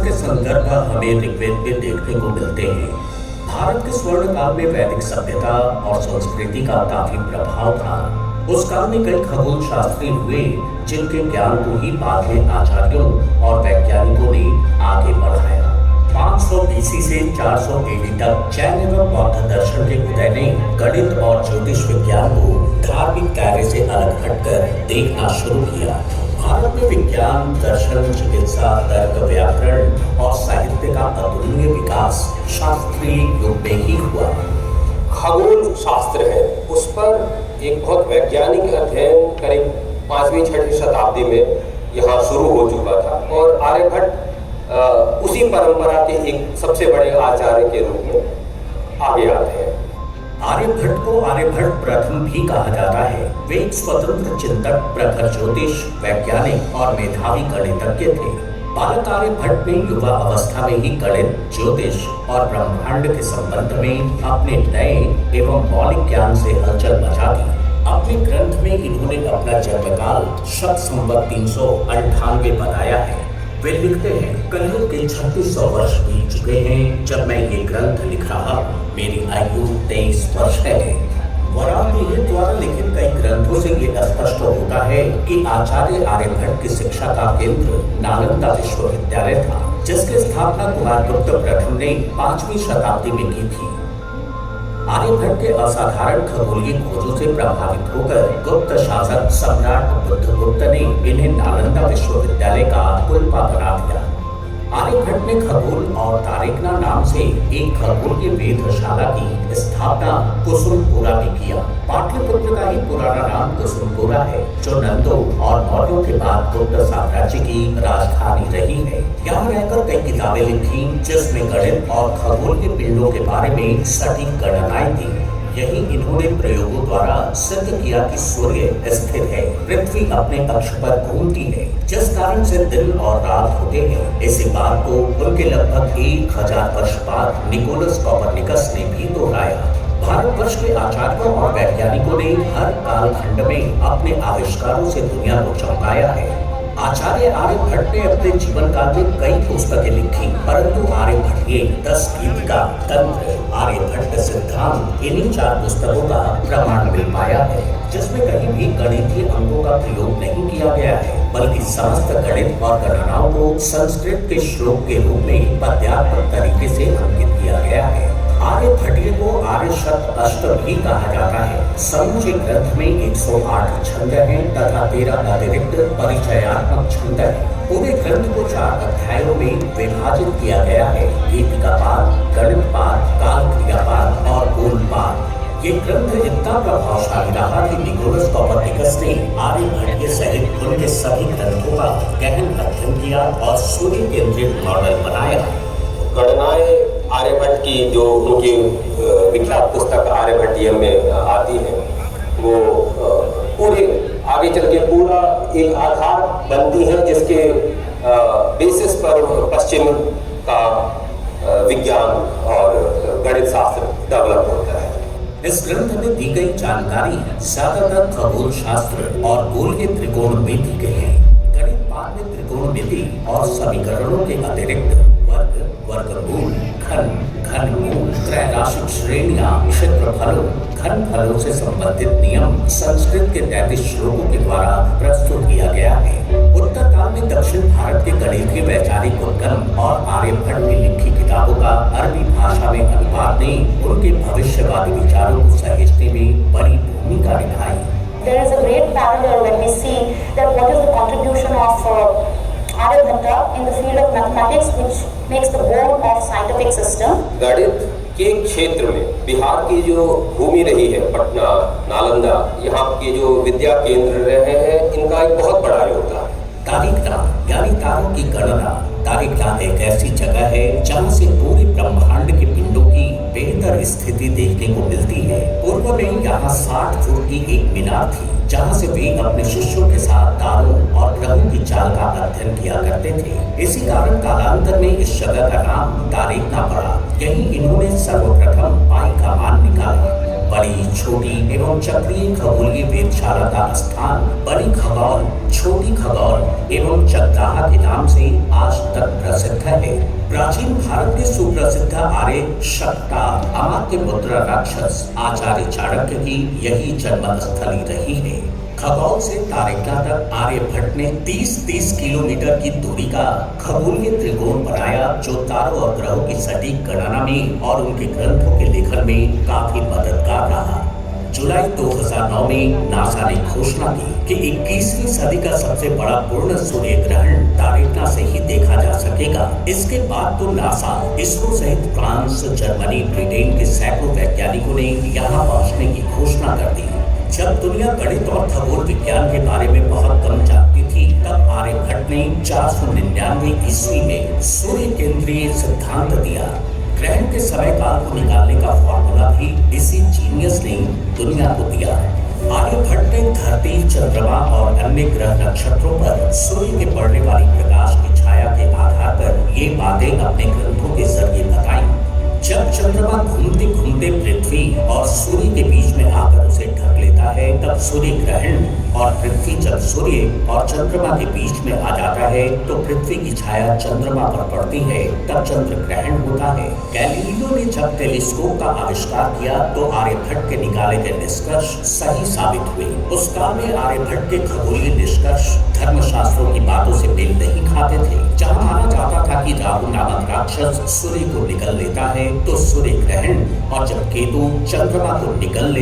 के संदर्भ हमें ऋग्वेद में देखने को मिलते हैं। भारत के स्वर्ण काल में वैदिक सभ्यता और संस्कृति का काफी प्रभाव था। उस काल में कई खगोल शास्त्री हुए जिनके ज्ञान को ही बाद में आचार्यों और वैज्ञानिकों ने आगे बढ़ाया। 500 BC से 400 AD तक जैन एवं बौद्ध दर्शन के उदय ने गणित और ज्योतिष विज्ञान को धार्मिक कार्य से अलग हटकर देखना शुरू किया। भारत में विज्ञान, दर्शन, चिकित्सा, तर्क, व्याकरण और साहित्य का अतुलनीय विकास शास्त्रीय युग में ही हुआ। खगोल शास्त्र है, उस पर एक बहुत वैज्ञानिक अध्ययन करीब 5वीं-6वीं शताब्दी में यहाँ शुरू हो चुका था और आर्यभट्ट उसी परंपरा के एक सबसे बड़े आचार्य के रूप में आगे आते हैं। आर्यभट्ट को आर्यभट्ट प्रथम भी कहा जाता है। वे एक स्वतंत्र चिंतक, प्रखर ज्योतिष, वैज्ञानिक और मेधावी गणितज्ञ थे। बालक आर्यभट्ट ने युवा अवस्था में ही गणित, ज्योतिष और ब्रह्मांड के संबंध में अपने नए एवं मौलिक ज्ञान से हलचल मचा दी। अपने ग्रंथ में इन्होंने अपना जन्मकाल शक संवत 398 बताया है। वे लिखते हैं, कलयुग के 3600 वर्ष बीत चुके हैं जब मैं ये ग्रंथ लिख रहा हूँ। मेरी आयु 23 वर्ष है। वराहमिहिर द्वारा लिखित कई ग्रंथों से ये स्पष्ट होता है कि आचार्य आर्यभट्ट की शिक्षा का केंद्र नालंदा विश्वविद्यालय था, जिसकी स्थापना कुमारगुप्त प्रथम ने 5वीं शताब्दी में की थी। आर्यभट्ट के असाधारण खगोलीय खोजों से प्रभावित होकर गुप्त शासक सम्राट बुद्धगुप्त ने इन्हें नालंदा विश्वविद्यालय का कुलपति बना दिया। आर्यभट्ट ने खगोल और तारिकना नाम से एक खगोलीय वेधशाला की स्थापना कुसुमपुरा में किया। पाटलिपुत्र का ही पुराना नाम कुसुमपुरा है, जो नंदों और मौर्यों के बाद गुप्त साम्राज्य की राजधानी रही है। यहाँ रहकर कई किताबें लिखी, जिसमें गणित और खगोल के पिंडों के बारे में सटीक गणनाएं दी। यही इन्होंने प्रयोगों द्वारा सिद्ध किया कि सूर्य स्थिर है, पृथ्वी अपने अक्ष पर घूमती है, जिस कारण से दिन और रात होते हैं। इसी बात को उनके लगभग 1000 वर्ष बाद निकोलस कोपरनिकस ने भी दोहराया। भारतवर्ष के आचार्यों और वैज्ञानिकों ने हर कालखंड में अपने आविष्कारों से दुनिया को चौंकाया है। आचार्य आर्यभट्ट ने अपने जीवन काल में कई पुस्तकें लिखी, परंतु आर्यभट्टीय 10 गीतिका, तंत्र, आर्यभट्ट सिद्धांत, इन्हीं 4 पुस्तकों का प्रमाण मिल पाया है, जिसमें कहीं भी गणितीय अंकों का प्रयोग नहीं किया गया है, बल्कि समस्त गणित और गणनाओं को संस्कृत के श्लोक के रूप में पद्यात्मक तरीके से अंकित किया गया है। आर्यभट्टीय को आर्यशत अष्ट भी कहा जाता है। समूचे ग्रंथ में 108 छंद हैं तथा 13 अतिरिक्त परिचयात्मक छंद हैं। पूरे ग्रंथ को 4 अध्यायों में विभाजित किया गया है: गीतिकापाद, गणितपाद, काल क्रियापाद और गुणपाद। ये ग्रंथ इतना प्रभावशाली रहा कि निकोलस कोपरनिकस ने आर्यभट्टीय सहित उनके सभी ग्रंथों का गहन अध्ययन किया और सूर्य केंद्रित मॉडल बनाया। गणनाएं आर्यभट्ट की जो उनकी विख्यात पुस्तक आर्यभट्टीयम में आती है, वो पूरे आगे चल के पूरा एक आधार बनती है, जिसके बेसिस पर पश्चिम का विज्ञान और गणित शास्त्र डेवलप होता है। इस ग्रंथ में दी गई जानकारी ज्यादातर खगोल शास्त्र और गोलीय त्रिकोणमिति के हैं। गणितपाद में त्रिकोणमिति और समीकरणों के अतिरिक्त वर्ग, वर्गमूल, घन, घनमूल, त्रैराशिक श्रेणियां, क्षेत्रफलों, घनफलों से संबंधित नियम संस्कृत के 33 श्लोकों के द्वारा प्रस्तुत किया गया है। उत्तर काल में दक्षिण भारत के गणितीय वैचारिक उद्गम और आर्यभट्ट में लिखी किताबों का अरबी भाषा में अनुवाद ने उनके भविष्यवादी विचारों को सहेजने में बड़ी भूमिका निभाई। There is a great parallel when we see that what is the contribution of Aryabhatta in the field of mathematics, which makes the bone of scientific system. गणित के क्षेत्र में बिहार की जो भूमि रही है, पटना, नालंदा, यहाँ के जो विद्या केंद्र रहे हैं, इनका एक बहुत बड़ा योगदान है। तारिकना यानी तारों की गणना। तारिकना एक ऐसी जगह है जहाँ से पूरे ब्रह्मांड के पिंडों की बेहतर स्थिति देखने को मिलती है। पूर्व में यहाँ 60 फुट की एक मीनार थी, जहाँ से वे अपने शिष्यों के साथ तारों और ग्रहों की चाल का अध्ययन किया करते थे। इसी कारण कालांतर में इस जगह का नाम तारिकना पड़ा। यही इन्होंने सर्वप्रथम पाई का मान निकाला। बड़ी, छोटी एवं चक्रीय खगोलीय वेधशाला का स्थान बड़ी खगोल, छोटी खगोल एवं चकदाहा के नाम से आज तक प्रसिद्ध है। प्राचीन भारत के सुप्रसिद्ध आर्य शक्ता अमात्य पुत्र राक्षस आचार्य चाणक्य की यही जन्मस्थली रही है। खगोल से तारिका तक आर्यभट्ट ने 30-30 किलोमीटर की दूरी का खगोलीय त्रिकोण बनाया, जो तारों और ग्रहों की सटीक गणना में और उनके ग्रंथों के लेखन में काफी मददगार रहा। जुलाई 2009 में नासा ने घोषणा की कि 21वीं सदी का सबसे बड़ा पूर्ण सूर्य ग्रहण तारिका से ही देखा जा सकेगा। इसके बाद तो नासा, इसरो सहित फ्रांस, जर्मनी, ब्रिटेन के सैकड़ों वैज्ञानिकों ने यहाँ पहुँचने की घोषणा कर दी। जब दुनिया गणित और खगोल विज्ञान के बारे में बहुत कम जानती थी, तब आर्यभट्ट ने 499 ईस्वी में सूर्य केंद्रीय सिद्धांत दिया। ग्रहण के समय काल को निकालने का फॉर्मूला भी इसी जीनियस ने दुनिया को दिया। आर्यभट्ट ने धरती, चंद्रमा और अन्य ग्रह नक्षत्रों पर सूर्य के पड़ने वाली प्रकाश की छाया के आधार पर ये बातें अपने ग्रंथों के जरिए बताई। जब चंद्रमा घूमते घूमते पृथ्वी और सूर्य के बीच में आकर उसे ढक लेता है, तब सूर्य ग्रहण, और पृथ्वी जब सूर्य और चंद्रमा के बीच में आ जाता है तो पृथ्वी की छाया चंद्रमा पर पड़ती है, तब चंद्र ग्रहण होता है। गैलीलियो ने जब टेलीस्कोप का आविष्कार किया तो आर्यभट्ट के निकाले गए निष्कर्ष सही साबित हुए। उस काल में आर्यभट्ट के खगोलीय निष्कर्ष धर्मशास्त्रों की बातों से मेल नहीं खाते थे। जहाँ माना जाता था कि राहु नामक राक्षस सूर्य को निगल लेता है, तो सूर्य ग्रहण, और जब केतु चंद्रमा को निगल